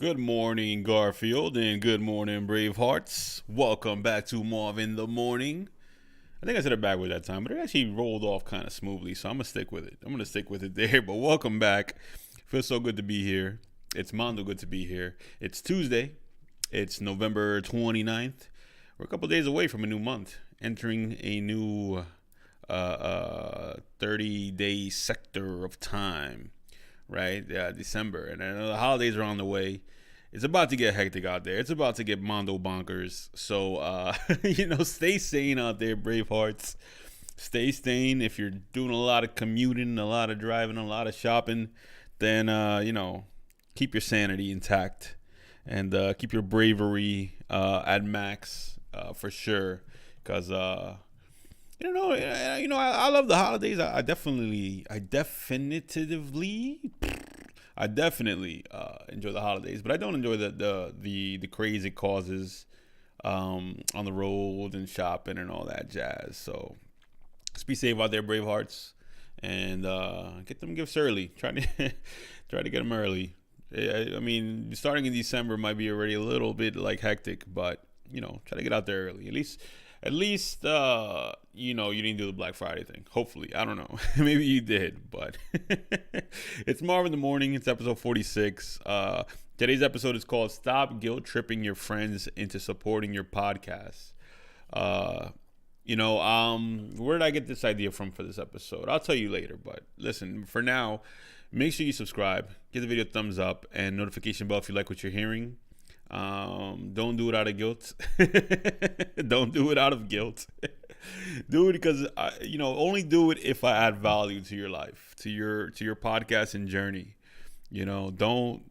Good morning, Garfield, and good morning, Bravehearts. Welcome back to Marv in the Morning. I think I said it backwards that time, but it actually rolled off kind of smoothly, so I'm going to stick with it. I'm going to stick with it there, but welcome back. Feels so good to be here. It's Mondo good to be here. It's Tuesday. It's November 29th. We're a couple days away from a new month, entering a new 30-day sector of time. Right? Yeah, December. And I know the holidays are on the way. It's about to get hectic out there. It's about to get Mondo bonkers. So, stay sane out there, Bravehearts. Stay sane. If you're doing a lot of commuting, a lot of driving, a lot of shopping, then, keep your sanity intact. And keep your bravery at max for sure. Because, I love the holidays. I definitely enjoy the holidays, but I don't enjoy the crazy causes on the road and shopping and all that jazz. So just be safe out there, Bravehearts, and get them gifts early. Try to try to get them early. I mean, starting in December might be already a little bit like hectic, but try to get out there early. At least, you didn't do the Black Friday thing. Hopefully. I don't know. Maybe you did, but it's Marv in the Morning. It's episode 46. Today's episode is called Stop Guilt Tripping Your Friends into Supporting Your Podcast. Where did I get this idea from for this episode? I'll tell you later, but listen, for now, make sure you subscribe, give the video a thumbs up, and notification bell if you like what you're hearing. Don't do it out of guilt. Don't do it out of guilt. Do it because only do it if I add value to your life, to your podcast and journey. Don't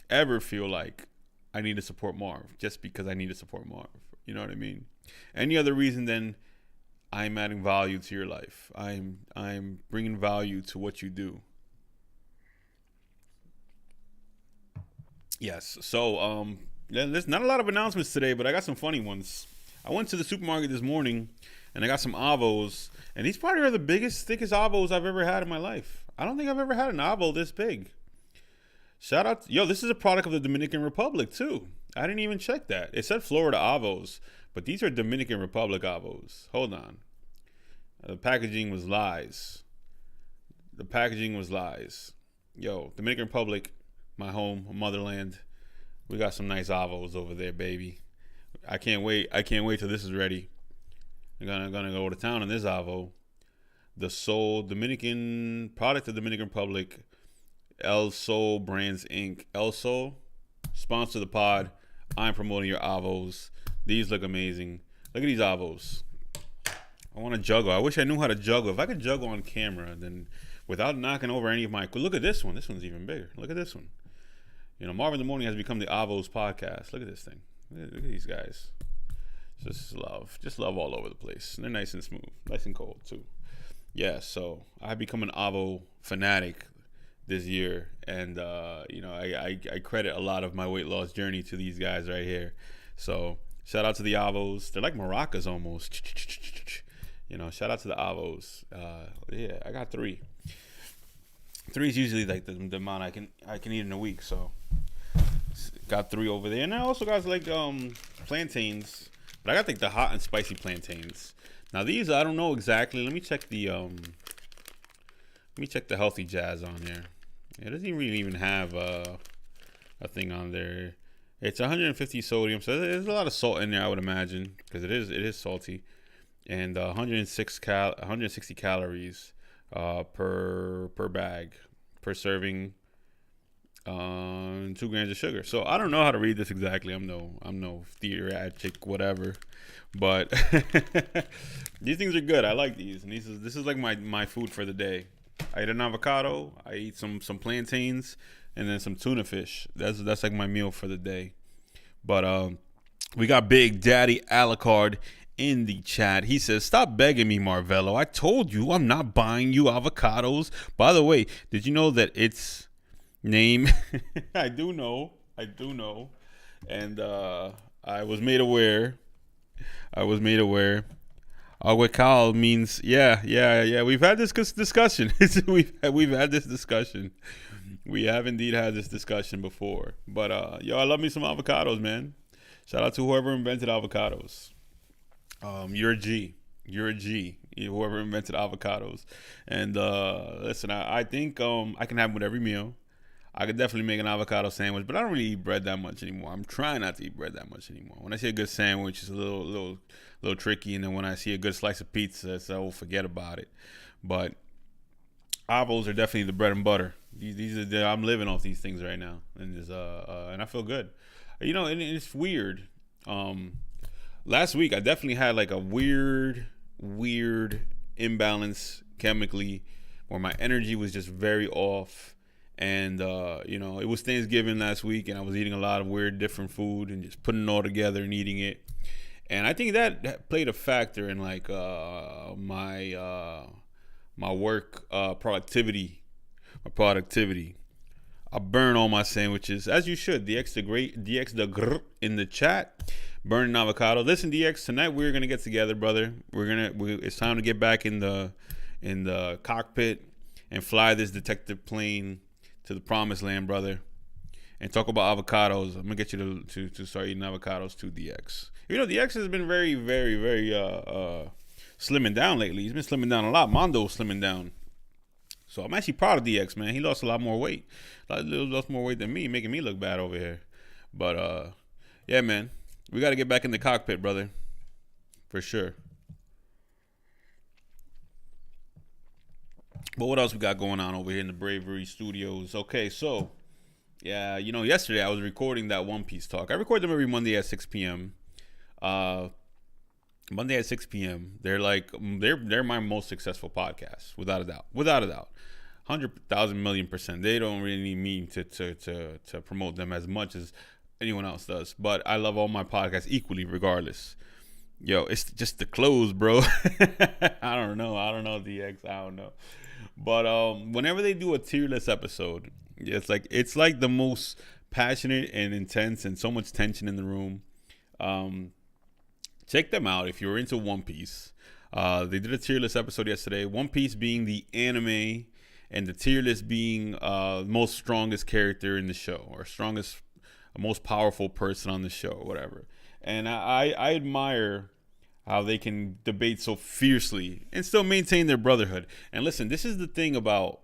ever feel like I need to support Marv just because I need to support Marv. You know what I mean? Any other reason than I'm adding value to your life. I'm bringing value to what you do. Yes. So there's not a lot of announcements today, but I got some funny ones. I went to the supermarket this morning and I got some avos, and these probably are the biggest, thickest avos I've ever had in my life. I don't think I've ever had an avo this big. Shout out. This is a product of the Dominican Republic too. I didn't even check that. It said Florida avos, but these are Dominican Republic avos. Hold on. The packaging was lies. Dominican Republic, my home, motherland. We got some nice avos over there, baby. I can't wait till this is ready. I'm gonna go to town on this avo. The Sol Dominican product of Dominican Republic, El Sol Brands Inc. El Sol, sponsor the pod. I'm promoting your avos. These look amazing. Look at these avos. I want to juggle. I wish I knew how to juggle. If I could juggle on camera, then without knocking over any of my. Look at this one. This one's even bigger. Look at this one. Marv in the Morning has become the Avos podcast. Look at this thing. Look at these guys. Just love all over the place. And they're nice and smooth, nice and cold too. Yeah, so I've become an Avo fanatic this year, and I credit a lot of my weight loss journey to these guys right here. So shout out to the Avos. They're like maracas almost. Shout out to the Avos. I got 3. 3 is usually like the amount I can eat in a week, so got 3 over there. And I also got like plantains, but I got like the hot and spicy plantains. Now these I don't know exactly. Let me check the healthy jazz on there. It doesn't really even have a thing on there. It's 150 sodium, so there's a lot of salt in there, I would imagine, because it is salty, and 160 calories per bag, per serving, 2 grams of sugar. So I don't know how to read this exactly. I'm no theoretic whatever, but these things are good. I like these, and this is like my food for the day. I eat an avocado, I eat some plantains, and then some tuna fish. That's like my meal for the day. But we got Big Daddy Alucard in the chat. He says, "Stop begging me, Marvello. I told you I'm not buying you avocados." By the way, did you know that its name? I do know, and I was made aware. Aguacal means yeah. We've had this discussion. we've had this discussion. We have indeed had this discussion before. But yo, I love me some avocados, man. Shout out to whoever invented avocados. You're a G. You're a G. Whoever invented avocados. And listen, I think I can have them with every meal. I could definitely make an avocado sandwich, but I don't really eat bread that much anymore. I'm trying not to eat bread that much anymore. When I see a good sandwich, it's a little tricky, and then when I see a good slice of pizza, so forget about it. But avos are definitely the bread and butter. These are I'm living off these things right now, and and I feel good. And it's weird. Last week I definitely had like a weird imbalance chemically, where my energy was just very off. And it was Thanksgiving last week, and I was eating a lot of weird different food and just putting it all together and eating it. And I think that played a factor in like my work productivity. I burn all my sandwiches, as you should. DX the grr in the chat, burning avocado. Listen, DX, tonight we're gonna get together, brother. It's time to get back in the cockpit and fly this detective plane to the promised land, brother, and talk about avocados. I'm gonna get you to start eating avocados too, DX. DX has been very, very, very slimming down lately. He's been slimming down a lot. Mondo's slimming down. So I'm actually proud of DX, man. He lost a lot more weight. Lost more weight than me, making me look bad over here. But yeah, man, we got to get back in the cockpit, brother, for sure. But what else we got going on over here in the Bravery studios? Okay, so, yeah, yesterday I was recording that One Piece talk. I record them every Monday at 6 p.m. Monday at 6 p.m. They're my most successful podcast, without a doubt. 100,000 million %. They don't really need me to promote them as much as anyone else does. But I love all my podcasts equally, regardless. Yo, it's just the clothes, bro. I don't know, DX. I don't know. But whenever they do a tier list episode, it's like the most passionate and intense, and so much tension in the room. Check them out if you're into One Piece. They did a tier list episode yesterday. One Piece being the anime, and the tier list being most strongest character in the show, or most powerful person on the show, or whatever. And I admire how they can debate so fiercely and still maintain their brotherhood. And listen, this is the thing about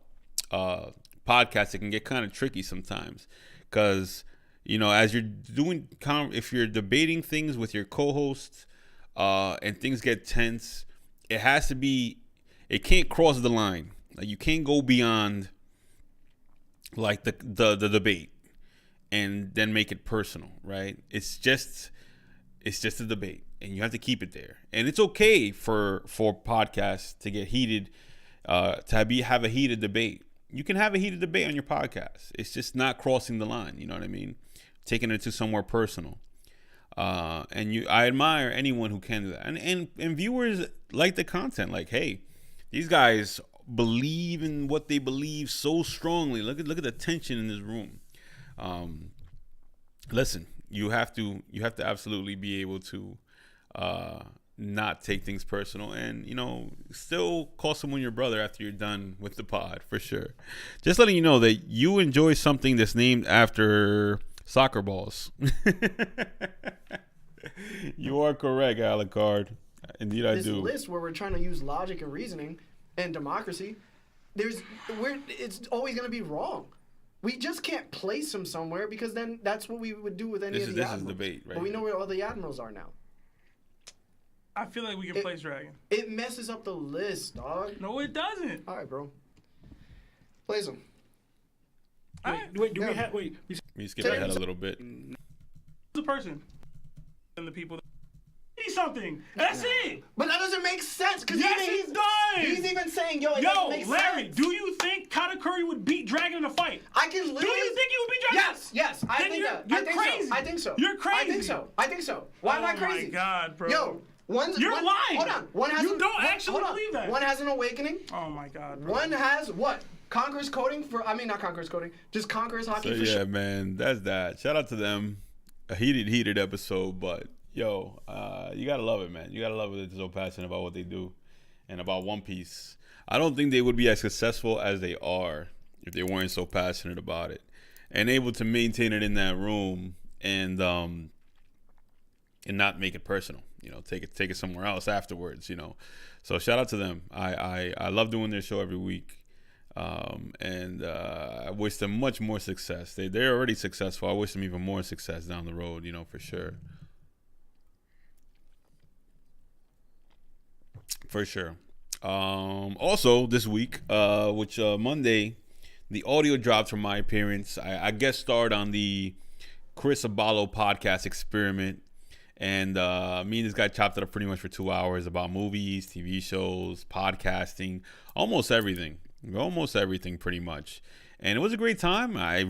podcasts. It can get kind of tricky sometimes, because as you're if you're debating things with your co-hosts, and things get tense, it can't cross the line. Like, you can't go beyond like the debate and then make it personal, right? It's just a debate, and you have to keep it there. And it's okay for podcasts to get heated, to have a heated debate. You can have a heated debate on your podcast. It's just not crossing the line. You know what I mean? Taking it to somewhere personal. I admire anyone who can do that. And viewers like the content. Like, hey, these guys believe in what they believe so strongly. Look at the tension in this room. Listen, you have to absolutely be able to not take things personal, and still call someone your brother after you're done with the pod, for sure. Just letting you know that you enjoy something that's named after soccer balls. You are correct, Alucard. Indeed, I do. This list where we're trying to use logic and reasoning and democracy, it's always going to be wrong. We just can't place them somewhere, because then that's what we would do with any of the admirals. This is debate, right? But we know where all the admirals are now. I feel like we can place Dragon. It messes up the list, dog. No, it doesn't. All right, bro. Place them. We skip ahead a little bit. The person and the people. Something. That's it. But that doesn't make sense. Yes, it does. He's even saying, it doesn't make Larry, sense. do you think Katakuri would beat Dragon in a fight? I can literally. Do you think he would beat Dragon? Yes. I think crazy. So. I think so. You're crazy. I think so. Why am I crazy? Oh my God, bro. You're lying. Hold on. You don't actually believe that. One has an awakening. Oh my God, bro. One has what? Conqueror's coding not Conqueror's coding. Just Conqueror's hockey for yeah, man, that's that. Shout out to them. A heated episode, but yo, you gotta love it, man. You gotta love it. They're so passionate about what they do and about One Piece. I don't think they would be as successful as they are if they weren't so passionate about it, and able to maintain it in that room and not make it personal. Take it somewhere else afterwards. So shout out to them. I love doing their show every week. And I wish them much more success. They're already successful. I wish them even more success down the road, for sure. For sure. Also this week, which Monday, the audio dropped from my appearance. I guest starred on the Chris Aballo podcast experiment. And me and this guy chopped it up pretty much for 2 hours about movies, TV shows, podcasting, almost everything pretty much. And it was a great time. I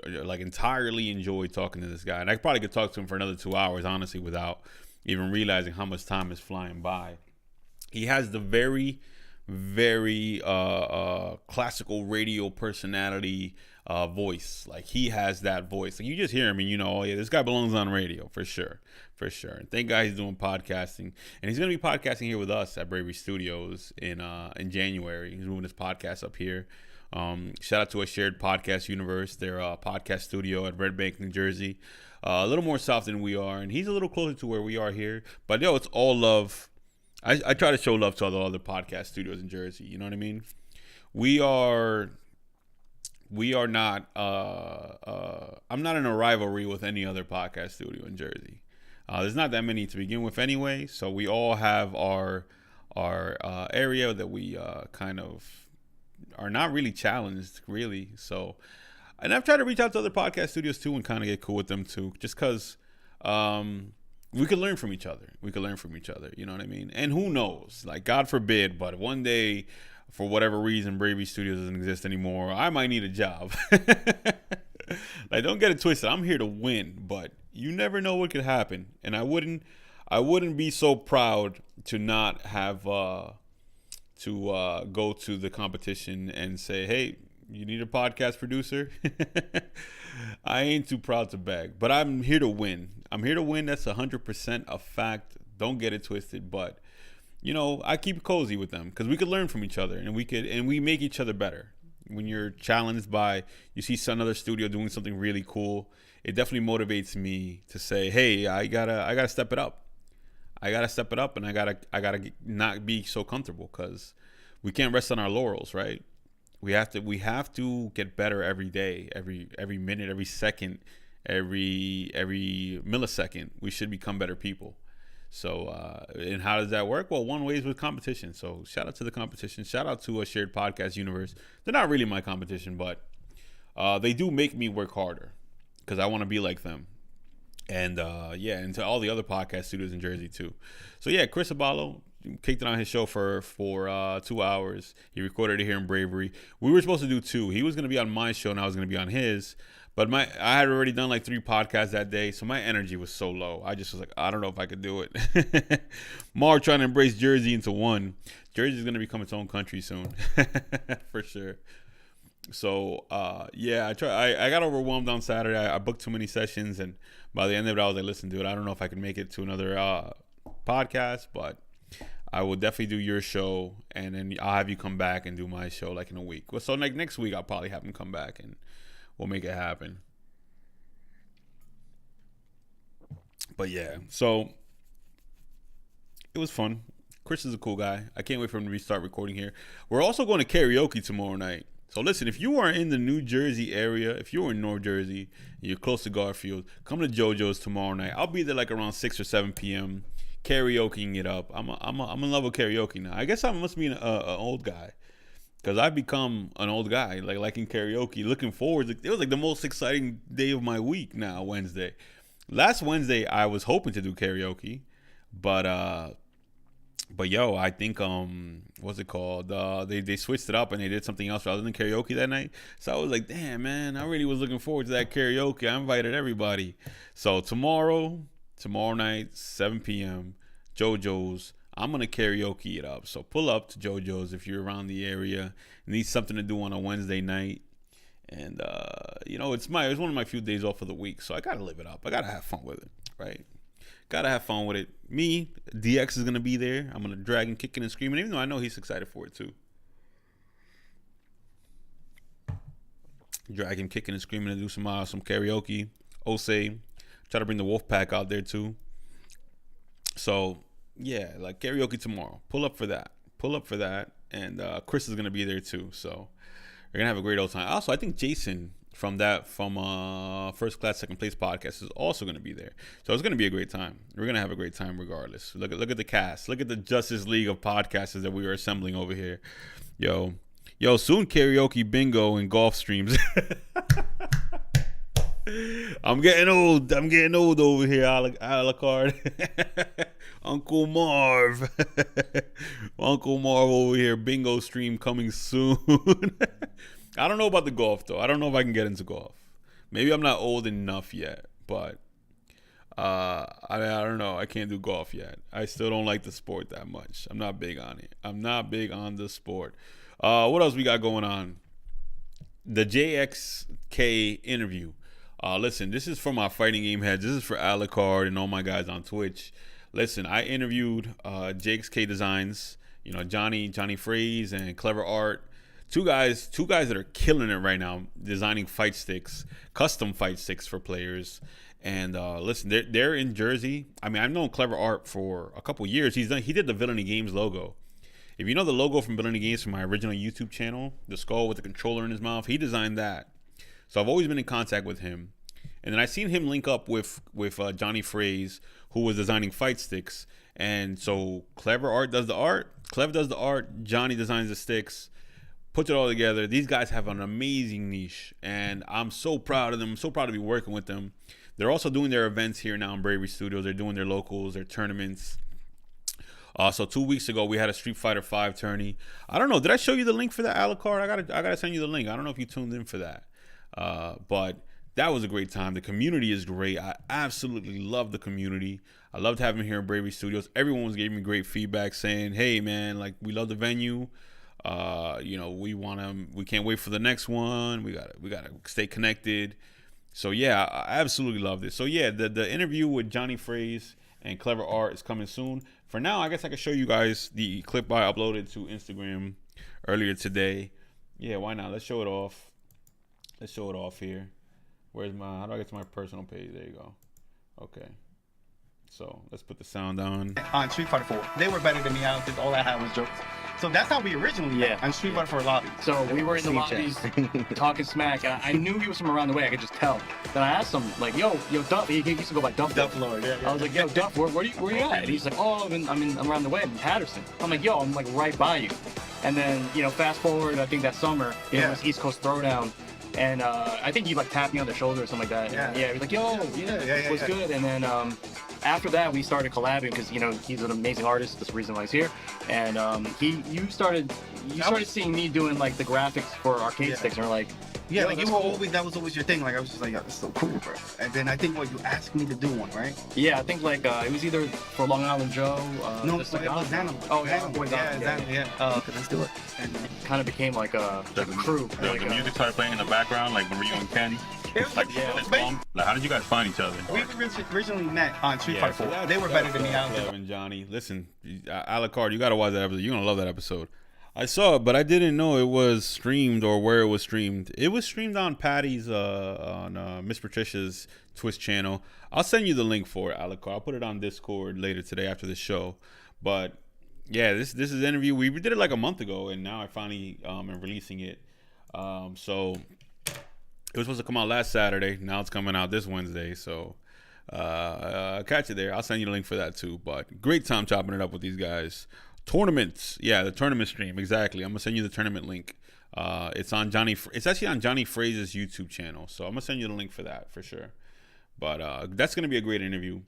like entirely enjoyed talking to this guy. And I probably could talk to him for another 2 hours, honestly, without even realizing how much time is flying by. He has the very, very classical radio personality voice. Like, he has that voice. Like, you just hear him and oh yeah, this guy belongs on radio for sure. And thank God he's doing podcasting, and he's gonna be podcasting here with us at Bravery Studios in January. He's moving his podcast up here. Shout out to a shared podcast universe. Their podcast studio at Red Bank, New Jersey, a little more south than we are, and he's a little closer to where we are here. But it's all love. I try to show love to all the other podcast studios in Jersey. You know what I mean? We are not. I'm not in a rivalry with any other podcast studio in Jersey. There's not that many to begin with, anyway. So we all have our area that we kind of are not really challenged, really. So, and I've tried to reach out to other podcast studios too and kind of get cool with them too, just because we could learn from each other. You know what I mean? And who knows? Like, God forbid, but one day, for whatever reason, Bravery Studios doesn't exist anymore, I might need a job. Like, don't get it twisted. I'm here to win, but you never know what could happen. And I wouldn't be so proud to not have go to the competition and say, hey, you need a podcast producer? I ain't too proud to beg, but I'm here to win. That's 100% a fact. Don't get it twisted, but I keep it cozy with them because we could learn from each other, and we make each other better. When you're challenged by, you see another studio doing something really cool, it definitely motivates me to say, hey, I gotta step it up. And I gotta not be so comfortable, because we can't rest on our laurels, right? We have to get better every day, every minute, every second, every millisecond. We should become better people. So, and how does that work? Well, one way is with competition. So shout out to the competition. Shout out to a shared podcast universe. They're not really my competition, but they do make me work harder because I want to be like them. And and to all the other podcast studios in Jersey too. So yeah, Chris Aballo kicked it on his show for 2 hours. He recorded it here in Bravery. We were supposed to do 2. He was going to be on my show and I was going to be on his. But I had already done like 3 podcasts that day, so my energy was so low. I just was like, I don't know if I could do it. Marv trying to embrace Jersey into one. Jersey is going to become its own country soon, for sure. So, I got overwhelmed on Saturday. I booked too many sessions, and by the end of it, I was like, listen, dude, I don't know if I can make it to another podcast, but I will definitely do your show, and then I'll have you come back and do my show like in a week. So like next week, I'll probably have him come back and we'll make it happen. But yeah, so it was fun. Chris is a cool guy. I can't wait for him to restart recording here. We're also going to karaoke tomorrow night. So listen, if you are in the New Jersey area, if you're in North Jersey, and you're close to Garfield, come to JoJo's tomorrow night. I'll be there like around 6 or 7 p.m. karaokeing it up. I'm in love with karaoke now. I guess I must be an old guy, because I've become an old guy, like liking karaoke, looking forward. It was like the most exciting day of my week now, Wednesday. Last Wednesday, I was hoping to do karaoke, but yo, I think what's it called? They switched it up and they did something else rather than karaoke that night. So I was like, damn, man, I really was looking forward to that karaoke. I invited everybody. So tomorrow night, 7 p.m., JoJo's. I'm going to karaoke it up. So pull up to JoJo's if you're around the area. Need something to do on a Wednesday night. And, it's one of my few days off of the week. So I got to live it up. I got to have fun with it, right? Got to have fun with it. Me, DX is going to be there. I'm going to drag him kicking and screaming, even though I know he's excited for it too. drag him kicking and screaming and do some karaoke. Osei, try to bring the Wolf Pack out there too. So yeah, like karaoke tomorrow. Pull up for that. And Chris is gonna be there too. So we're gonna have a great old time. Also, I think Jason from First Class Second Place podcast is also gonna be there. So it's gonna be a great time. We're gonna have a great time regardless. Look at the cast. Look at the Justice League of podcasters that we are assembling over here. Yo, soon karaoke, bingo, and golf streams. I'm getting old over here, a la carte. Uncle Marv. Uncle Marv over here. Bingo stream coming soon. I don't know about the golf, though. I don't know if I can get into golf. Maybe I'm not old enough yet, but I don't know. I can't do golf yet. I still don't like the sport that much. I'm not big on it. I'm not big on the sport. What else we got going on? The JXK interview. Listen, this is for my fighting game heads. This is for Alucard and all my guys on Twitch. Listen, I interviewed JXK Designs, Johnny Fraze and Clever Art. Two guys that are killing it right now, designing fight sticks, custom fight sticks for players. And listen, they're in Jersey. I mean, I've known Clever Art for a couple years. He did the Villainy Games logo. If you know the logo from Villainy Games from my original YouTube channel, the skull with the controller in his mouth, he designed that. So I've always been in contact with him. And then I seen him link up with Johnny Fraze, who was designing fight sticks. And so Clever Art does the art, Clev does the art, Johnny designs the sticks, puts it all together. These guys have an amazing niche, and I'm so proud of them. I'm so proud to be working with them. They're also doing their events here now in Bravery Studios. They're doing their locals, their tournaments. So 2 weeks ago, we had a Street Fighter 5 tourney. I don't know. Did I show you the link for that, Alucard? I gotta send you the link. I don't know if you tuned in for that. But that was a great time. The community is great. I absolutely love the community. I loved having him here in Bravery Studios. Everyone was giving me great feedback saying, hey, man, like, we love the venue. We can't wait for the next one. We gotta stay connected. So, yeah, I absolutely love this. So, yeah, the interview with Johnny Fraze and Clever Art is coming soon. For now, I guess I can show you guys the clip I uploaded to Instagram earlier today. Yeah, why not? Let's show it off. Let's show it off here. How do I get to my personal page? There you go. Okay. So let's put the sound on. On Street Fighter 4. They were better than me. All I had was jokes. So that's how we originally met on Street Fighter 4 lobby. So we were in the lobbies talking smack. I knew he was from around the way. I could just tell. Then I asked him, like, yo, Duff. He used to go by Duff. Duff Lord, yeah. I was like, yo, Duff, where you at? And he's like, oh, I'm around the way in Patterson. I'm like, yo, I'm like right by you. And then, fast forward, I think that summer, it was East Coast Throwdown. And I think he like tapped me on the shoulder or something like that. Yeah, he was like, yo, what's good? And then after that, we started collabing because he's an amazing artist. That's the reason why he's here. And you started seeing me doing like the graphics for arcade sticks, and we're like, yeah, like that was always your thing. Like I was just like, yo, that's so cool, bro. And then I think you asked me to do one, right? Yeah, I think like it was either for Long Island Joe. No, it was Xanamon. Oh yeah, yeah. Okay, let's do it. And it kind of became like a crew. The music started playing in the background, like when Rio and Ken. Like how did you guys find each other? We originally met on Street Fighter 4. They were better than me. Clev and Johnny. Listen, Alucard, you gotta watch that episode. You're gonna love that episode. I saw it, but I didn't know it was streamed or where it was streamed. It was streamed on Patty's, on Miss Patricia's Twitch channel. I'll send you the link for it, Alucard. I'll put it on Discord later today after the show. But yeah, this is an interview. We did it like a month ago, and now I finally am releasing it. So it was supposed to come out last Saturday. Now it's coming out this Wednesday. So catch it there. I'll send you the link for that too. But great time chopping it up with these guys. Tournaments, yeah, the tournament stream, exactly. I'm gonna send you the tournament link. It's actually on Johnny Fraze's YouTube channel, so I'm gonna send you the link for that for sure. But that's gonna be a great interview,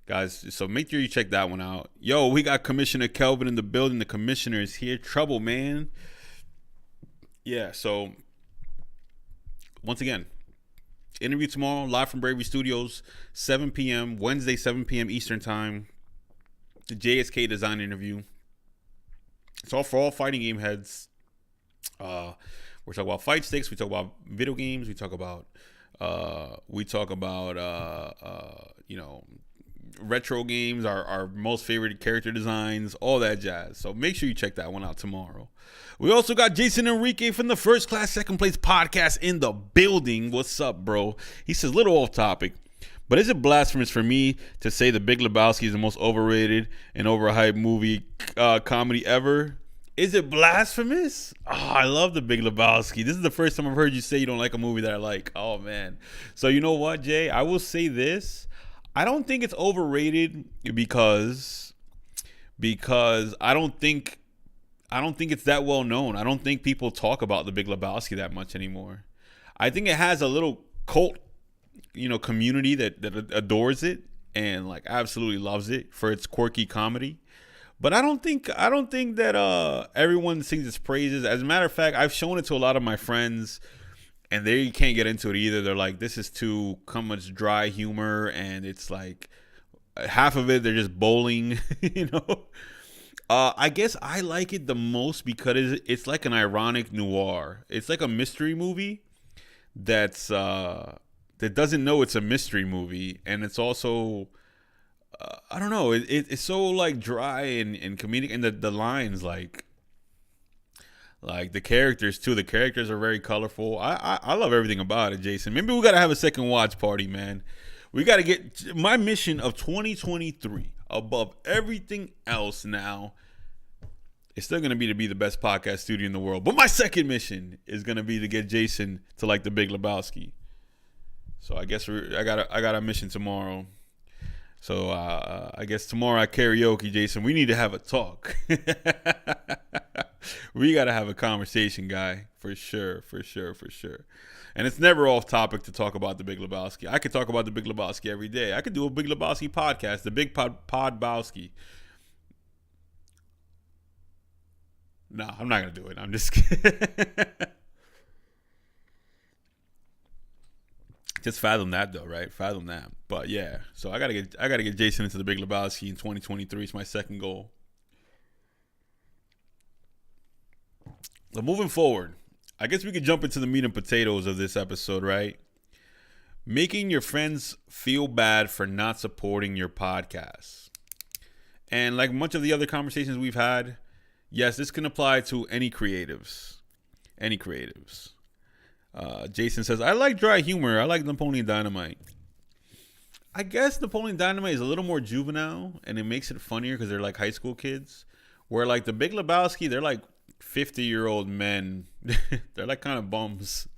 guys. So make sure you check that one out. Yo, we got Commissioner Kelvin in the building. The commissioner is here. Trouble, man. Yeah. So once again, interview tomorrow, live from Bravery Studios, 7 p.m. Wednesday, 7 p.m. Eastern time. The JSK design interview. It's all for all fighting game heads. We're talking about fight sticks. We talk about video games. We talk about retro games, our most favorite character designs, all that jazz. So make sure you check that one out tomorrow. We also got Jason Enrique from the First Class Second Place podcast in the building. What's up, bro? He says, little off topic, but is it blasphemous for me to say The Big Lebowski is the most overrated and overhyped movie comedy ever? Is it blasphemous? Oh, I love The Big Lebowski. This is the first time I've heard you say you don't like a movie that I like. Oh, man. So you know what, Jay? I will say this. I don't think it's overrated because I don't think it's that well known. I don't think people talk about The Big Lebowski that much anymore. I think it has a little cult, community that adores it and like absolutely loves it for its quirky comedy. But I don't think that everyone sings its praises. As a matter of fact, I've shown it to a lot of my friends, and they can't get into it either. They're like, this is too much dry humor, and it's like half of it they're just bowling, I guess I like it the most because it's like an ironic noir. It's like a mystery movie that doesn't know it's a mystery movie, and it's also I don't know. It's so like dry and comedic, and the lines like the characters too. The characters are very colorful. I love everything about it, Jason. Maybe we gotta have a second watch party, man. We gotta get my mission of 2023 above everything else. Now, it's still gonna be to be the best podcast studio in the world, but my second mission is gonna be to get Jason to like The Big Lebowski. So I guess I got a mission tomorrow. So I guess tomorrow at karaoke, Jason, we need to have a talk. We got to have a conversation, guy, for sure. And it's never off topic to talk about The Big Lebowski. I could talk about The Big Lebowski every day. I could do a Big Lebowski podcast, The Big Podbowski. No, I'm not going to do it. I'm just kidding. Just fathom that though, right? Fathom that. But yeah, so I gotta get Jason into The Big Lebowski in 2023. It's my second goal. So moving forward, I guess we could jump into the meat and potatoes of this episode, right? Making your friends feel bad for not supporting your podcast. And like much of the other conversations we've had, yes, this can apply to any creatives. Jason says, I like dry humor. I like Napoleon Dynamite. I guess Napoleon Dynamite is a little more juvenile, and it makes it funnier because they're like high school kids. Where like The Big Lebowski, they're like 50-year-old men. They're like kind of bums.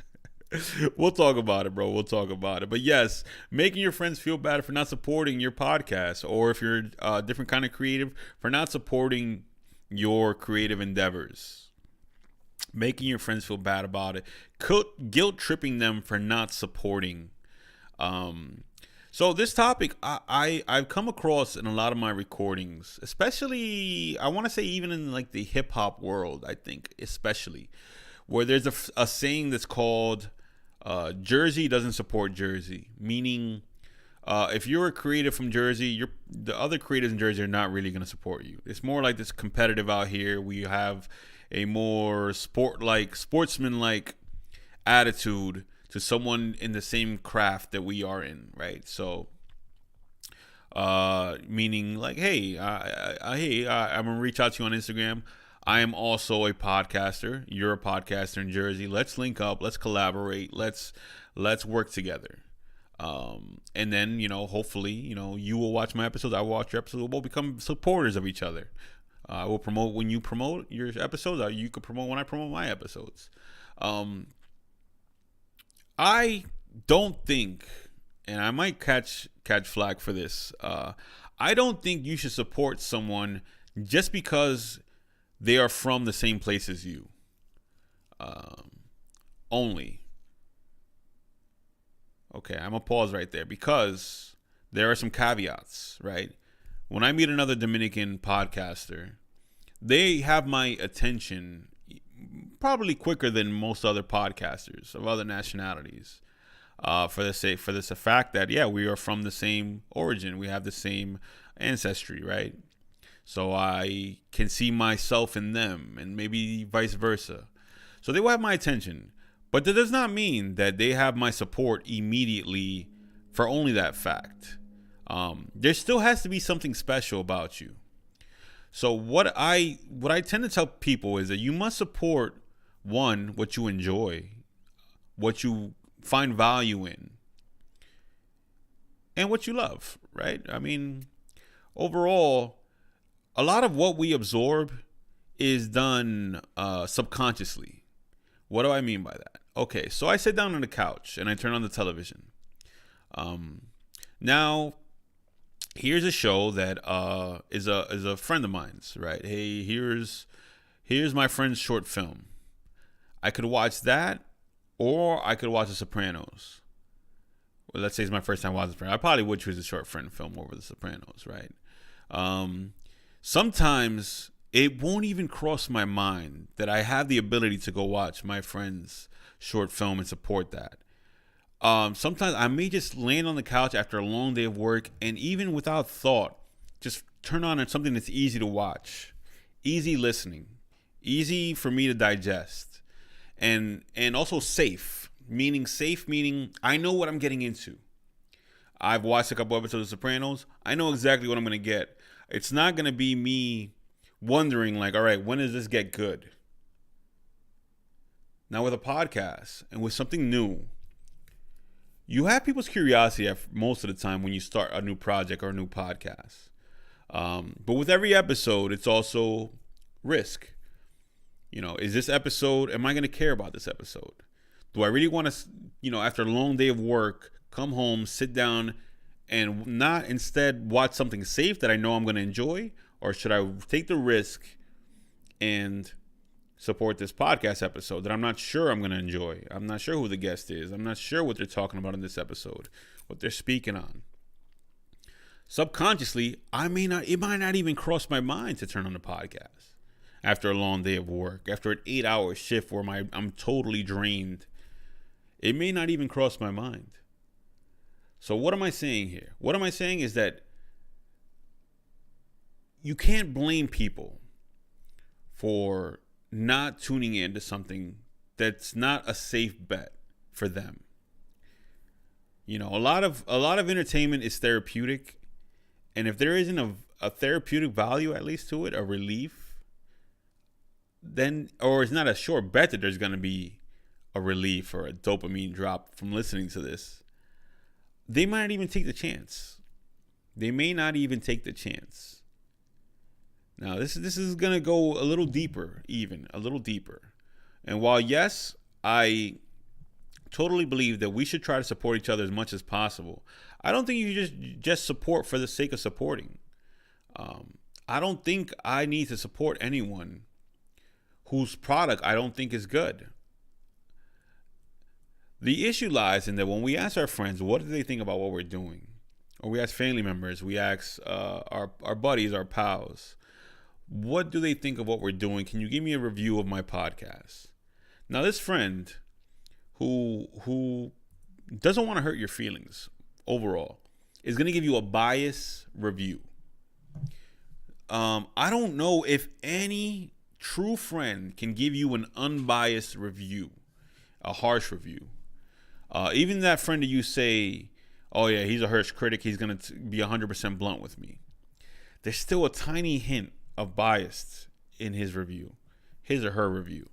We'll talk about it, bro. We'll talk about it. But yes, making your friends feel bad for not supporting your podcast, or if you're a different kind of creative, for not supporting your creative endeavors. Making your friends feel bad about it, guilt tripping them for not supporting. So this topic I've come across in a lot of my recordings, especially I want to say even in like the hip hop world. I think especially where there's a saying that's called Jersey doesn't support Jersey, meaning if you're a creative from Jersey, the other creatives in Jersey are not really going to support you. It's more like this competitive out here. We have a more sportsman-like attitude to someone in the same craft that we are in, right? So, meaning like, hey, I'm gonna reach out to you on Instagram. I am also a podcaster. You're a podcaster in Jersey. Let's link up. Let's collaborate. Let's work together. And then hopefully, you will watch my episodes. I will watch your episodes. We'll become supporters of each other. I will promote when you promote your episodes. Or you could promote when I promote my episodes. I don't think, and I might catch flack for this. I don't think you should support someone just because they are from the same place as you. Only. Okay, I'm gonna pause right there because there are some caveats, right? When I meet another Dominican podcaster, they have my attention probably quicker than most other podcasters of other nationalities. For the fact that we are from the same origin, we have the same ancestry, right? So I can see myself in them, and maybe vice versa. So they will have my attention, but that does not mean that they have my support immediately for only that fact. there still has to be something special about you. So what I tend to tell people is that you must support, one, what you enjoy, what you find value in, and what you love, right? I mean, overall, a lot of what we absorb is done subconsciously. What do I mean by that? Okay, so I sit down on the couch and I turn on the television. Now, here's a show that is a friend of mine's, right? Hey, here's my friend's short film. I could watch that, or I could watch The Sopranos. Well, let's say it's my first time watching The Sopranos. I probably would choose a short friend film over The Sopranos, right? Sometimes it won't even cross my mind that I have the ability to go watch my friend's short film and support that. Sometimes I may just land on the couch after a long day of work, and even without thought, just turn on something that's easy to watch, easy listening, easy for me to digest, and also safe. Meaning I know what I'm getting into. I've watched a couple episodes of Sopranos. I know exactly what I'm going to get. It's not going to be me wondering, like, all right, when does this get good? Now with a podcast and with something new, you have people's curiosity most of the time when you start a new project or a new podcast. But with every episode, it's also risk. Is this episode, am I going to care about this episode? Do I really want to, after a long day of work, come home, sit down, and not instead watch something safe that I know I'm going to enjoy? Or should I take the risk and support this podcast episode that I'm not sure I'm going to enjoy? I'm not sure who the guest is. I'm not sure what they're talking about in this episode, what they're speaking on. Subconsciously, it might not even cross my mind to turn on the podcast after a long day of work, after an 8-hour shift where I'm totally drained. It may not even cross my mind. So what am I saying here? What am I saying is that you can't blame people for not tuning in to something that's not a safe bet for them. A lot of entertainment is therapeutic, and if there isn't a therapeutic value at least to it, a relief, then, or it's not a sure bet that there's going to be a relief or a dopamine drop from listening to this, they might not even take the chance. They may not even take the chance. Now, this is going to go a little deeper, And while, yes, I totally believe that we should try to support each other as much as possible, I don't think you just support for the sake of supporting. I don't think I need to support anyone whose product I don't think is good. The issue lies in that when we ask our friends, what do they think about what we're doing? Or we ask family members, we ask our buddies, our pals, what do they think of what we're doing? Can you give me a review of my podcast? Now, this friend who doesn't want to hurt your feelings overall is going to give you a biased review. I don't know if any true friend can give you an unbiased review, a harsh review. Even that friend that you say, oh yeah, he's a harsh critic, he's going to be 100% blunt with me. There's still a tiny hint of bias in his review, his or her review.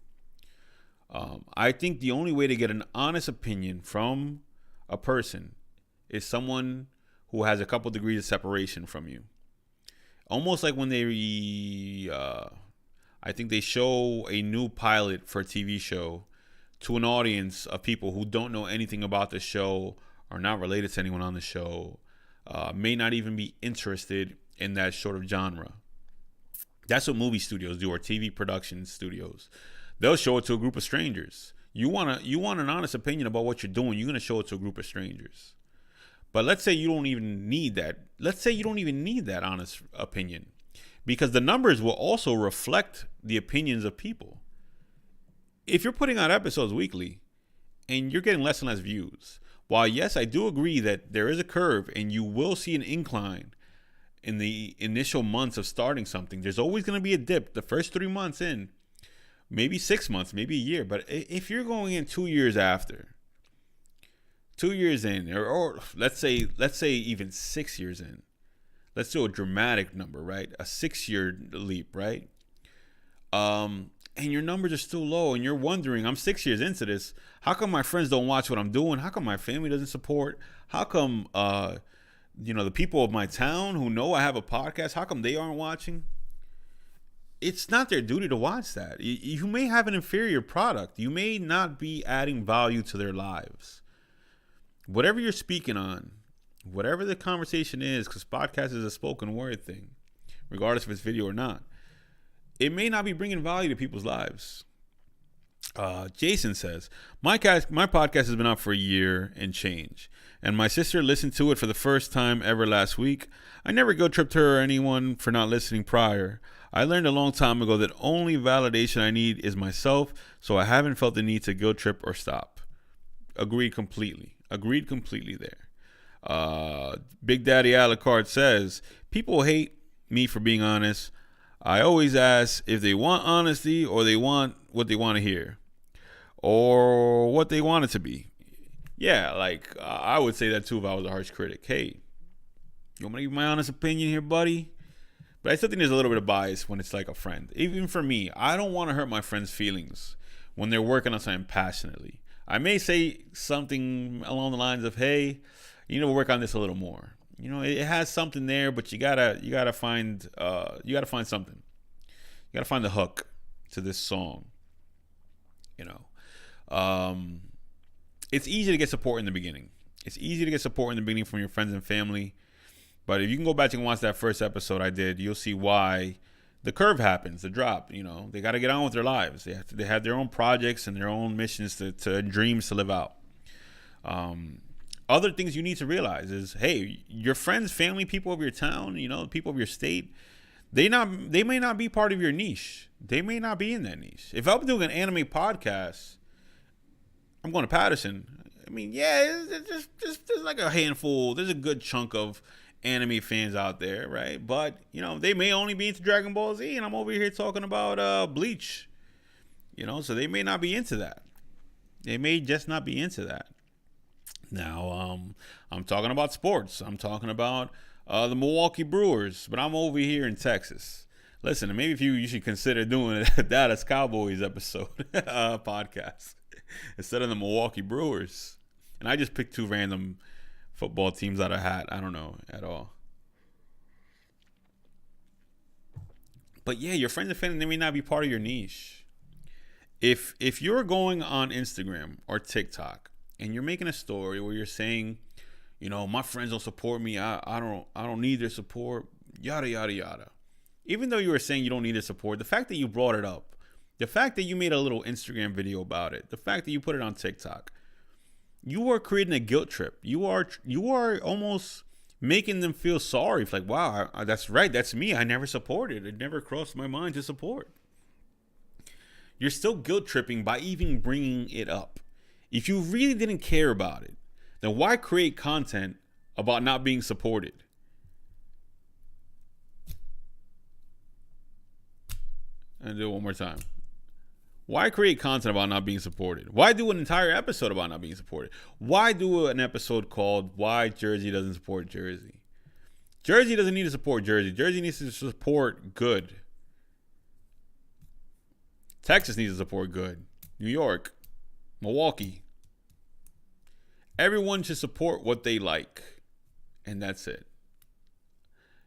I think the only way to get an honest opinion from a person is someone who has a couple degrees of separation from you. Almost like when I think they show a new pilot for a TV show to an audience of people who don't know anything about the show, are not related to anyone on the show, may not even be interested in that sort of genre. That's what movie studios do, or TV production studios. They'll show it to a group of strangers. You want an honest opinion about what you're doing, you're going to show it to a group of strangers. But let's say you don't even need that. Let's say you don't even need that honest opinion, because the numbers will also reflect the opinions of people. If you're putting out episodes weekly and you're getting less and less views, while yes, I do agree that there is a curve and you will see an incline in the initial months of starting something, there's always going to be a dip the first 3 months in, maybe 6 months, maybe a year. But if you're going in 2 years after 2 years in, or let's say even 6 years in. Let's do a dramatic number, right? A 6-year leap, right? And your numbers are still low, and you're wondering, I'm 6 years into this. How come my friends don't watch what I'm doing? How come my family doesn't support? How come, the people of my town who know I have a podcast, how come they aren't watching? It's not their duty to watch that. You may have an inferior product. You may not be adding value to their lives. Whatever you're speaking on, whatever the conversation is, because podcast is a spoken word thing, regardless if it's video or not, it may not be bringing value to people's lives. Jason says, my podcast has been out for a year and change, and my sister listened to it for the first time ever last week. I never guilt tripped her or anyone for not listening prior. I learned a long time ago that only validation I need is myself, so I haven't felt the need to guilt trip or stop. Agreed completely there. Big Daddy Alucard says, people hate me for being honest. I always ask if they want honesty or they want what they want to hear or what they want it to be. Yeah, like I would say that too if I was a harsh critic. Hey, you want me to give my honest opinion here, buddy? But I still think there's a little bit of bias when it's like a friend. Even for me, I don't want to hurt my friends' feelings when they're working on something passionately. I may say something along the lines of, hey, you know, we'll work on this a little more. You know, it has something there, but you gotta find something. You gotta find the hook to this song. You know, it's easy to get support in the beginning. It's easy to get support in the beginning from your friends and family. But if you can go back and watch that first episode I did, you'll see why the curve happens, the drop. You know, they got to get on with their lives. They have their own projects and their own missions to dreams to live out. Other things you need to realize is, hey, your friends, family, people of your town, you know, people of your state, they may not be part of your niche. They may not be in that niche. If I'm doing an anime podcast, I'm going to Patterson. I mean, yeah, there's like a handful. There's a good chunk of anime fans out there, right? But, you know, they may only be into Dragon Ball Z, and I'm over here talking about Bleach. You know, so they may not be into that. They may just not be into that. Now, I'm talking about sports. I'm talking about the Milwaukee Brewers, but I'm over here in Texas. Listen, maybe if you should consider doing a Dallas Cowboys episode podcast instead of the Milwaukee Brewers. And I just picked two random football teams out of a hat. I don't know at all. But yeah, your friends and family, they may not be part of your niche. If you're going on Instagram or TikTok and you're making a story where you're saying, you know, my friends don't support me, I don't need their support, yada yada yada. Even though you were saying you don't need their support, the fact that you brought it up, the fact that you made a little Instagram video about it, the fact that you put it on TikTok, you are creating a guilt trip. You are almost making them feel sorry. It's like, wow, that's right, that's me. I never supported. It never crossed my mind to support. You're still guilt tripping by even bringing it up. If you really didn't care about it, then why create content about not being supported? And do it one more time. Why create content about not being supported? Why do an entire episode about not being supported? Why do an episode called Why Jersey Doesn't Support Jersey? Jersey doesn't need to support Jersey. Jersey needs to support good. Texas needs to support good. New York, Milwaukee. Everyone should support what they like. And that's it.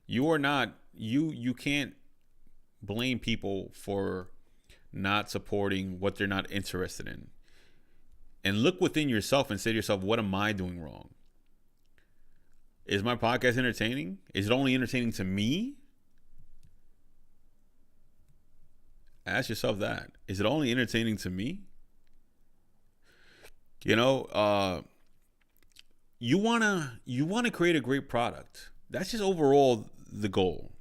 You can't blame people for not supporting what they're not interested in. And look within yourself and say to yourself, what am I doing wrong? Is my podcast entertaining? Is it only entertaining to me? Ask yourself that. Is it only entertaining to me? You know, you wanna create a great product. That's just overall the goal.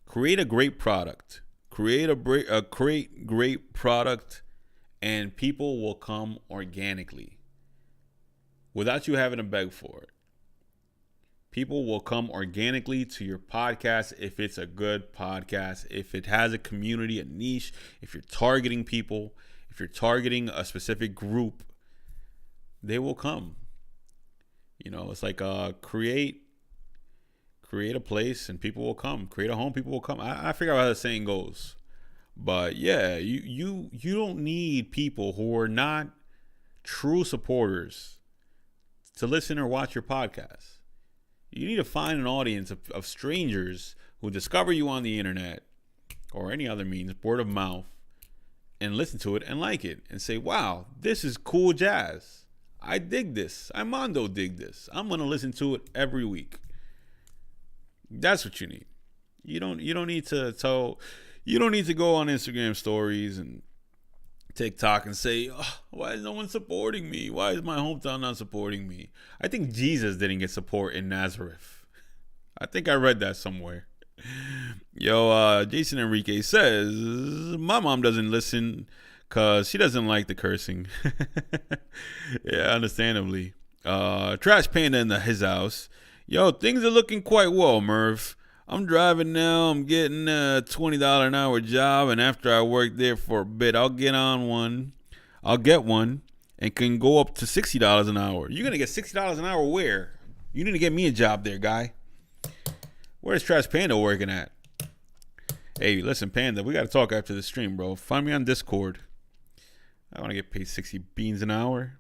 Create a great product. Create a great product, and people will come organically without you having to beg for it. People will come organically to your podcast if it's a good podcast, if it has a community, a niche, if you're targeting people, if you're targeting a specific group, they will come. It's like create a place and people will come. Create a home, people will come. I figure out how the saying goes. But yeah, you don't need people who are not true supporters to listen or watch your podcast. You need to find an audience of strangers who discover you on the internet or any other means, word of mouth, and listen to it and like it and say, wow, this is cool jazz. I dig this. Armando dig this. I'm going to listen to it every week. That's what you need. You don't need to go on Instagram stories and TikTok and say, oh, why is no one supporting me? Why is my hometown not supporting me? I think Jesus didn't get support in Nazareth. I think I read that somewhere. Yo, Jason Enrique says, my mom doesn't listen because she doesn't like the cursing. Yeah, understandably. Trash Panda in his house. Yo, things are looking quite well, Merv. I'm driving now. I'm getting a $20 an hour job, and after I work there for a bit, I'll get one, and can go up to $60 an hour. You're gonna get $60 an hour where? You need to get me a job there, guy. Where's Trash Panda working at? Hey, listen, Panda, we gotta talk after the stream, bro. Find me on Discord. I want to get paid 60 beans an hour.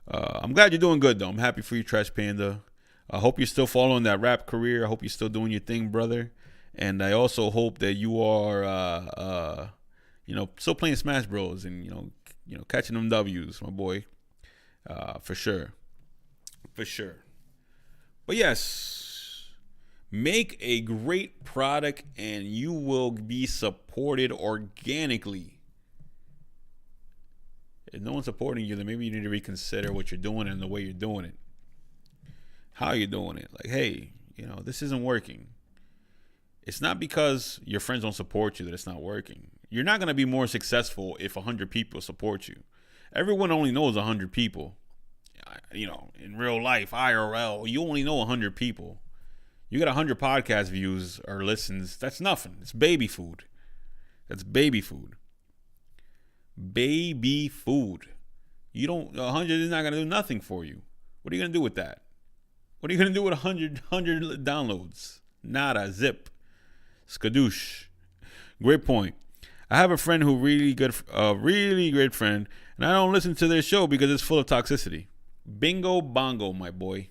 I'm glad you're doing good, though. I'm happy for you, Trash Panda. I hope you're still following that rap career. I hope you're still doing your thing, brother. And I also hope that you are, still playing Smash Bros. And catching them W's, my boy. For sure. But yes, make a great product, and you will be supported organically. If no one's supporting you, then maybe you need to reconsider what you're doing and the way you're doing it. How you're doing it. Like, hey, this isn't working. It's not because your friends don't support you that it's not working. You're not going to be more successful if 100 people support you. Everyone only knows 100 people. In real life, IRL, you only know 100 people. You got 100 podcast views or listens. That's nothing. It's baby food. That's baby food. Baby food. 100 is not going to do nothing for you. What are you going to do with that? What are you going to do with 100 downloads? Nada. Zip. Skadoosh. Great point. I have a friend who really great friend, and I don't listen to their show because it's full of toxicity. Bingo bongo, my boy.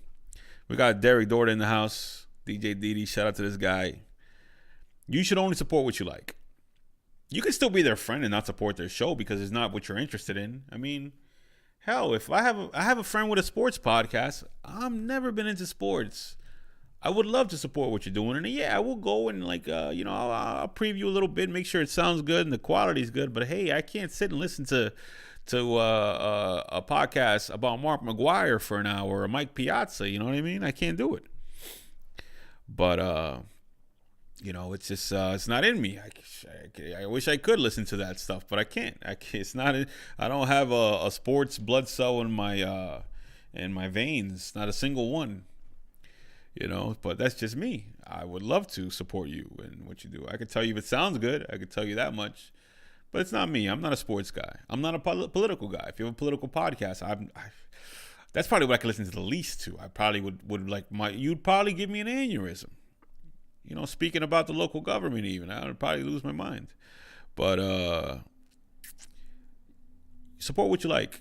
We got Derek Dorda in the house. DJ Didi, shout out to this guy. You should only support what you like. You can still be their friend and not support their show because it's not what you're interested in. I mean, hell, if I have a friend with a sports podcast, I've never been into sports. I would love to support what you're doing, and yeah, I will go and I'll preview a little bit, make sure it sounds good and the quality's good. But hey, I can't sit and listen to a podcast about Mark McGuire for an hour or Mike Piazza. You know what I mean? I can't do it. But it's just it's not in me. I wish I could listen to that stuff, but I can't. It's not. I don't have a sports blood cell in my veins. Not a single one. But that's just me. I would love to support you and what you do. I could tell you if it sounds good. I could tell you that much. But it's not me. I'm not a sports guy. I'm not a political guy. If you have a political podcast, that's probably what I could listen to the least to. I probably would like you'd probably give me an aneurysm. Speaking about the local government even, I would probably lose my mind. But support what you like.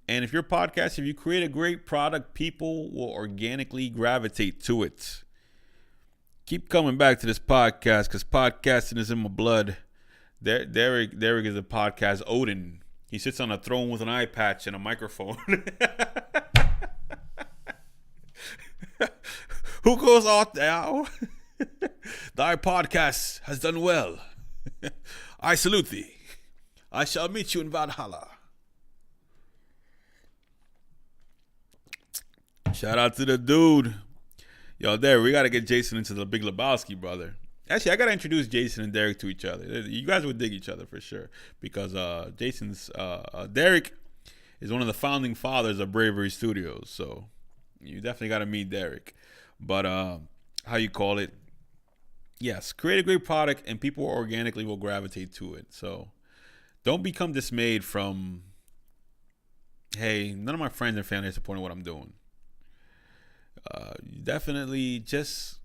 And if your podcast, if you create a great product, people will organically gravitate to it. Keep coming back to this podcast because podcasting is in my blood. Derek is a podcast Odin. He sits on a throne with an eye patch and a microphone. Who goes out thou? Thy podcast has done well. I salute thee. I shall meet you in Valhalla. Shout out to the dude. Yo, Derek, we got to get Jason into the Big Lebowski, brother. Actually, I got to introduce Jason and Derek to each other. You guys would dig each other for sure. Because Derek is one of the founding fathers of Bravery Studios. So you definitely got to meet Derek. But how you call it? Yes, create a great product and people organically will gravitate to it. So don't become dismayed from, hey, none of my friends and family are supporting what I'm doing. definitely just,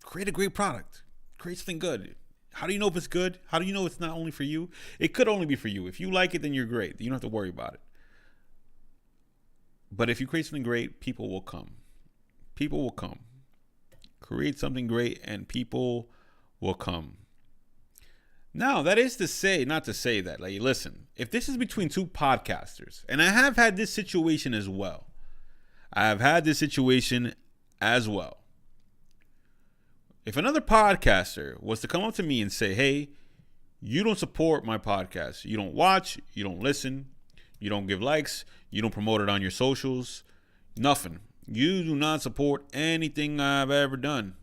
create a great product. Create something good. How do you know if it's good? How do you know it's not only for you? It could only be for you. If you like it, then you're great. You don't have to worry about it. But if you create something great, people will come. People will come. Create something great and people will come. Now, that is to say, not to say that, like, listen, if this is between two podcasters, and I have had this situation as well. If another podcaster was to come up to me and say, hey, you don't support my podcast. You don't watch, you don't listen, you don't give likes, you don't promote it on your socials, nothing. You do not support anything I've ever done.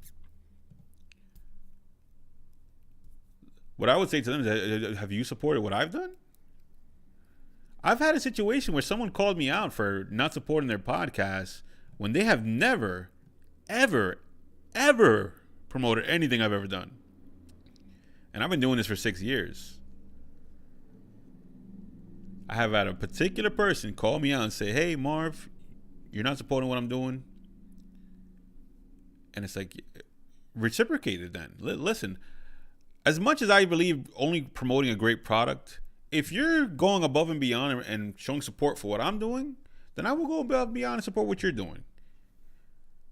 What I would say to them is, have you supported what I've done? I've had a situation where someone called me out for not supporting their podcast when they have never, ever, ever promoted anything I've ever done. And I've been doing this for 6 years. I have had a particular person call me out and say, hey, Marv, you're not supporting what I'm doing. And it's like, reciprocate it then. Listen, as much as I believe only promoting a great product, if you're going above and beyond and showing support for what I'm doing, then I will go above and beyond and support what you're doing.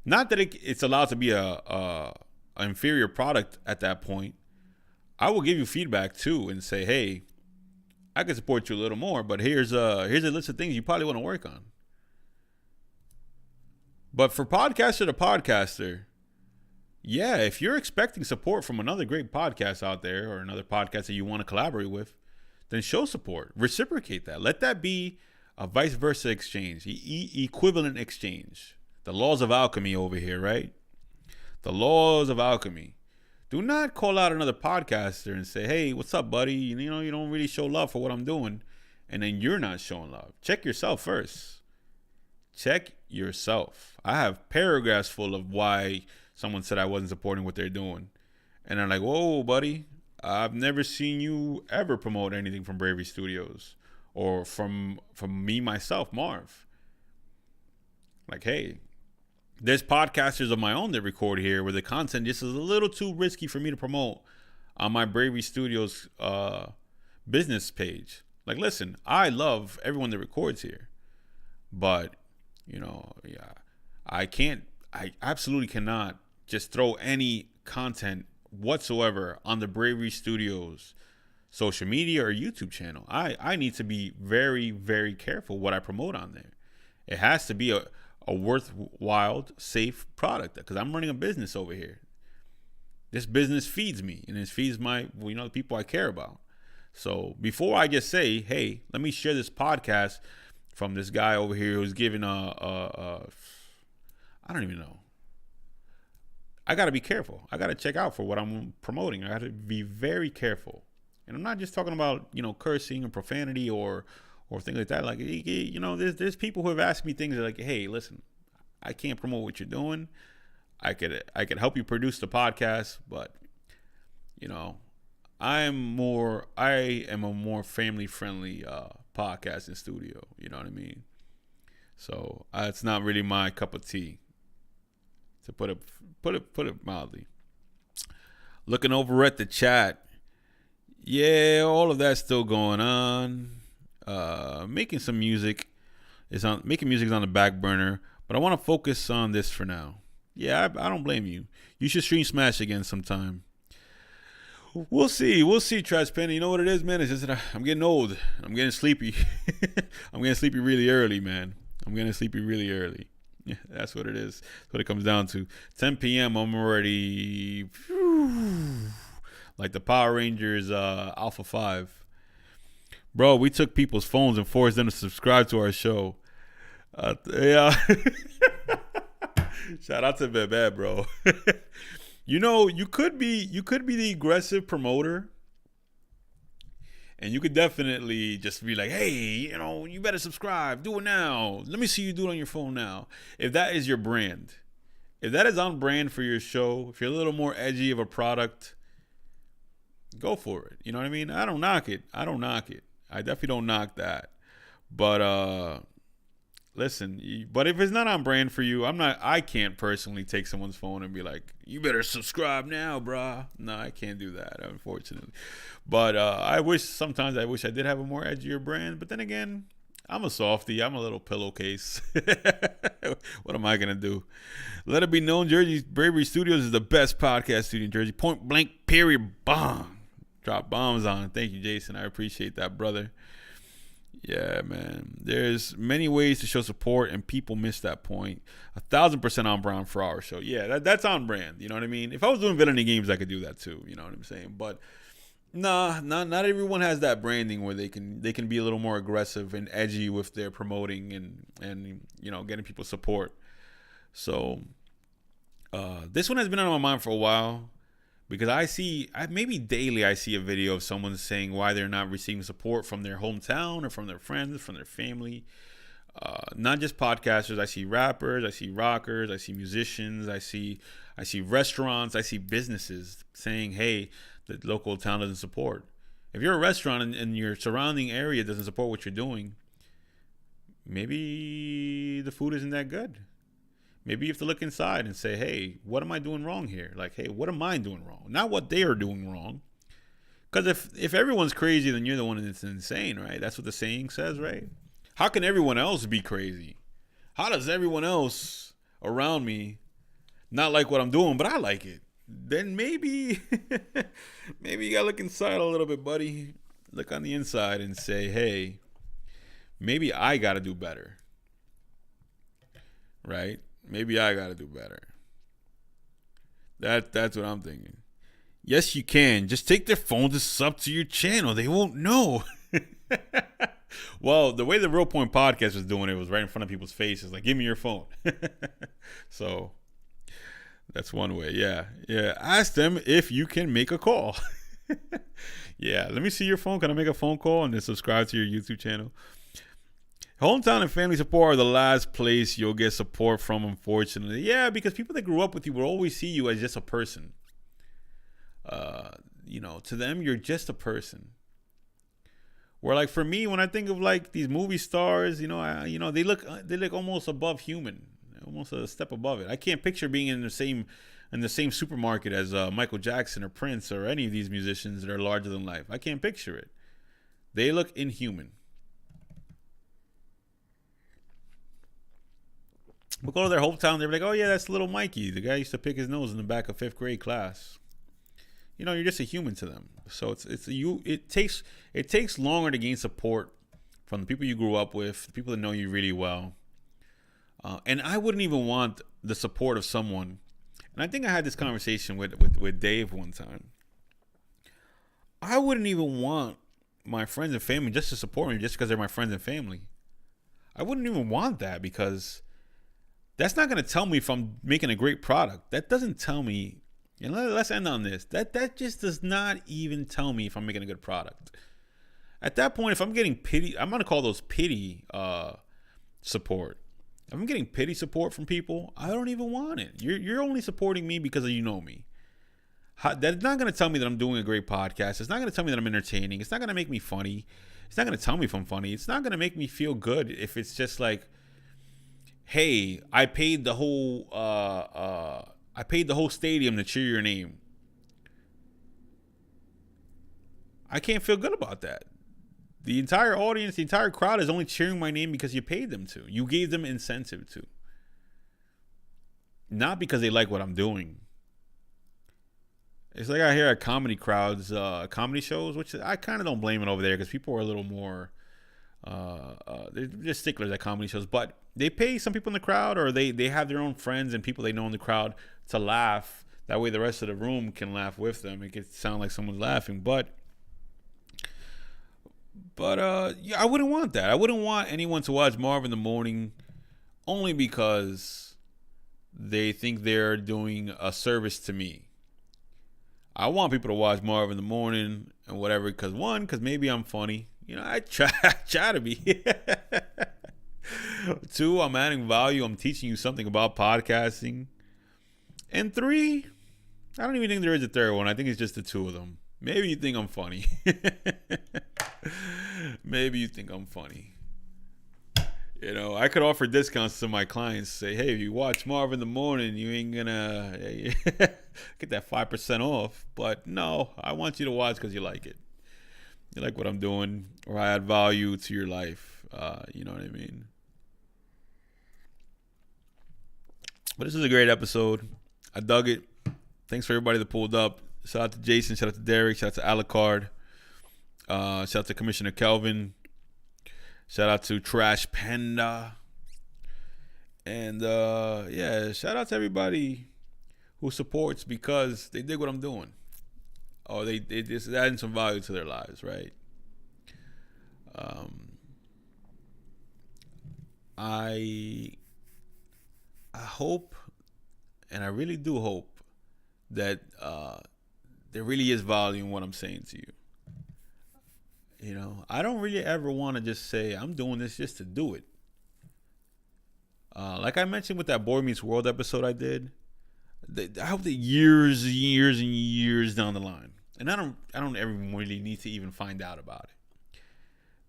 Not that it's allowed to be a inferior product at that point. I will give you feedback too and say, hey, I can support you a little more, but here's a list of things you probably want to work on. But for podcaster to podcaster, yeah, if you're expecting support from another great podcast out there or another podcast that you want to collaborate with, then show support. Reciprocate that. Let that be a vice versa exchange, equivalent exchange. The laws of alchemy over here, right? The laws of alchemy. Do not call out another podcaster and say, hey, what's up, buddy? You don't really show love for what I'm doing. And then you're not showing love. Check yourself first. Check yourself. I have paragraphs full of why someone said I wasn't supporting what they're doing. And I'm like, whoa, buddy. I've never seen you ever promote anything from Bravery Studios or from me, myself, Marv. Like, hey, there's podcasters of my own that record here where the content just is a little too risky for me to promote on my Bravery Studios business page. Like, listen, I love everyone that records here, but I absolutely cannot just throw any content whatsoever on the Bravery Studios social media or YouTube channel. I need to be very, very careful what I promote on there. It has to be a worthwhile, safe product because I'm running a business over here. This business feeds me and it feeds the people I care about. So before I just say, hey, let me share this podcast from this guy over here who's giving I don't even know. I got to be careful. I got to check out for what I'm promoting. I got to be very careful. And I'm not just talking about, cursing or profanity or things like that. Like, there's people who have asked me things like, hey, listen, I can't promote what you're doing. I could help you produce the podcast, but, I am a more family friendly podcasting studio. You know what I mean? So it's not really my cup of tea, to put it mildly. Looking over at the chat, yeah, all of that's still going on. Making music is on the back burner, but I want to focus on this for now. Yeah, I don't blame you. You should stream Smash again sometime. We'll see, Trash Penny. You know what it is, man? It's just that I'm getting old. I'm getting sleepy. I'm getting sleepy really early, man. Yeah, that's what it is. That's what it comes down to. 10 p.m. I'm already like the Power Rangers Alpha 5. Bro, we took people's phones and forced them to subscribe to our show. Yeah. Shout out to Bebe, bro. You could be the aggressive promoter. And you could definitely just be like, hey, you better subscribe. Do it now. Let me see you do it on your phone now. If that is your brand, if that is on brand for your show, if you're a little more edgy of a product, go for it. You know what I mean? I don't knock it. I definitely don't knock that. But listen, but if it's not on brand for you, I can't personally take someone's phone and be like, you better subscribe now, brah. No, I can't do that, unfortunately. But sometimes I wish I did have a more edgier brand. But then again, I'm a softie. I'm a little pillowcase. What am I going to do? Let it be known, Jersey's Bravery Studios is the best podcast studio in Jersey. Point blank, period, bomb. Drop bombs on it. Thank you, Jason. I appreciate that, brother. Yeah, man. There's many ways to show support, and people miss that point. 1,000% on brand for our show. Yeah, that's on brand. You know what I mean? If I was doing villainy games, I could do that too. You know what I'm saying? But nah, not everyone has that branding where they can be a little more aggressive and edgy with their promoting and you know, getting people support. So this one has been on my mind for a while. Because maybe daily I see a video of someone saying why they're not receiving support from their hometown or from their friends, from their family. Not just podcasters. I see rappers, I see rockers, I see musicians, I see restaurants, I see businesses saying, hey, the local town doesn't support. If you're a restaurant and your surrounding area doesn't support what you're doing, maybe the food isn't that good. Maybe you have to look inside and say, hey, what am I doing wrong here? Like, hey, what am I doing wrong? Not what they are doing wrong. Because if everyone's crazy, then you're the one that's insane, right? That's what the saying says, right? How can everyone else be crazy? How does everyone else around me not like what I'm doing, but I like it? Then maybe you got to look inside a little bit, buddy. Look on the inside and say, hey, maybe I got to do better. Right? Maybe I got to do better. That's what I'm thinking. Yes, you can. Just take their phone to sub to your channel. They won't know. Well, the way the Real Point Podcast was doing it was right in front of people's faces. Like, give me your phone. So that's one way. Yeah. Ask them if you can make a call. Yeah. Let me see your phone. Can I make a phone call and then subscribe to your YouTube channel? Hometown and family support are the last place you'll get support from, unfortunately. Yeah, because people that grew up with you will always see you as just a person. You know, to them, you're just a person. Where, like, for me, when I think of like these movie stars, you know, they look almost above human, almost a step above it. I can't picture being in the same supermarket as Michael Jackson or Prince or any of these musicians that are larger than life. I can't picture it. They look inhuman. We'll go to their hometown. They're like, oh, yeah, that's little Mikey. The guy used to pick his nose in the back of 5th grade class. You know, you're just a human to them. So it takes longer to gain support from the people you grew up with, the people that know you really well. And I wouldn't even want the support of someone. And I think I had this conversation with Dave one time. I wouldn't even want my friends and family just to support me just because they're my friends and family. I wouldn't even want that because that's not going to tell me if I'm making a great product. That doesn't tell me, and let's end on this. That just does not even tell me if I'm making a good product. At that point, if I'm getting pity, I'm going to call those pity support. If I'm getting pity support from people, I don't even want it. You're only supporting me because you know me. That's not going to tell me that I'm doing a great podcast. It's not going to tell me that I'm entertaining. It's not going to make me funny. It's not going to tell me if I'm funny. It's not going to make me feel good if it's just like, hey, I paid the whole stadium to cheer your name. I can't feel good about that. The entire audience, the entire crowd is only cheering my name because you paid them to. You gave them incentive to. Not because they like what I'm doing. It's like I hear at comedy crowds, comedy shows, which I kind of don't blame it over there because people are a little more, they're just sticklers at comedy shows. But they pay some people in the crowd, or they have their own friends and people they know in the crowd to laugh. That way the rest of the room can laugh with them. It can sound like someone's laughing. But yeah, I wouldn't want that. I wouldn't want anyone to watch Marv in the morning only because they think they're doing a service to me. I want people to watch Marv in the morning and whatever because maybe I'm funny. You know, I try to be. 2, I'm adding value. I'm teaching you something about podcasting. And 3, I don't even think there is a third one. I think it's just the 2 of them. Maybe you think I'm funny. Maybe you think I'm funny. You know, I could offer discounts to my clients. Say, hey, if you watch Marv in the morning, you ain't gonna get that 5% off. But no, I want you to watch because you like it. You like what I'm doing, or I add value to your life. You know what I mean? But this is a great episode. I dug it. Thanks for everybody that pulled up. Shout out to Jason. Shout out to Derek. Shout out to Alucard. Shout out to Commissioner Kelvin. Shout out to Trash Panda. And yeah, shout out to everybody who supports because they dig what I'm doing. Or they just adding some value to their lives, right? I hope, and I really do hope, that there really is value in what I'm saying to you. You know, I don't really ever want to just say I'm doing this just to do it. Like I mentioned with that Boy Meets World episode I did, I hope that years and years and years down the line, and I don't ever really need to even find out about it.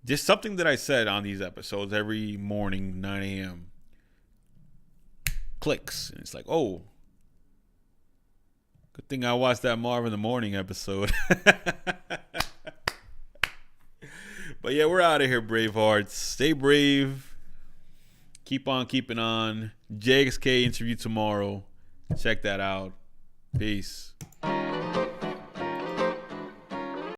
Just something that I said on these episodes every morning, 9 a.m. clicks, and it's like, oh, good thing I watched that Marv in the Morning episode. But yeah, we're out of here, Bravehearts. Stay brave. Keep on keeping on. JXK interview tomorrow. Check that out. Peace.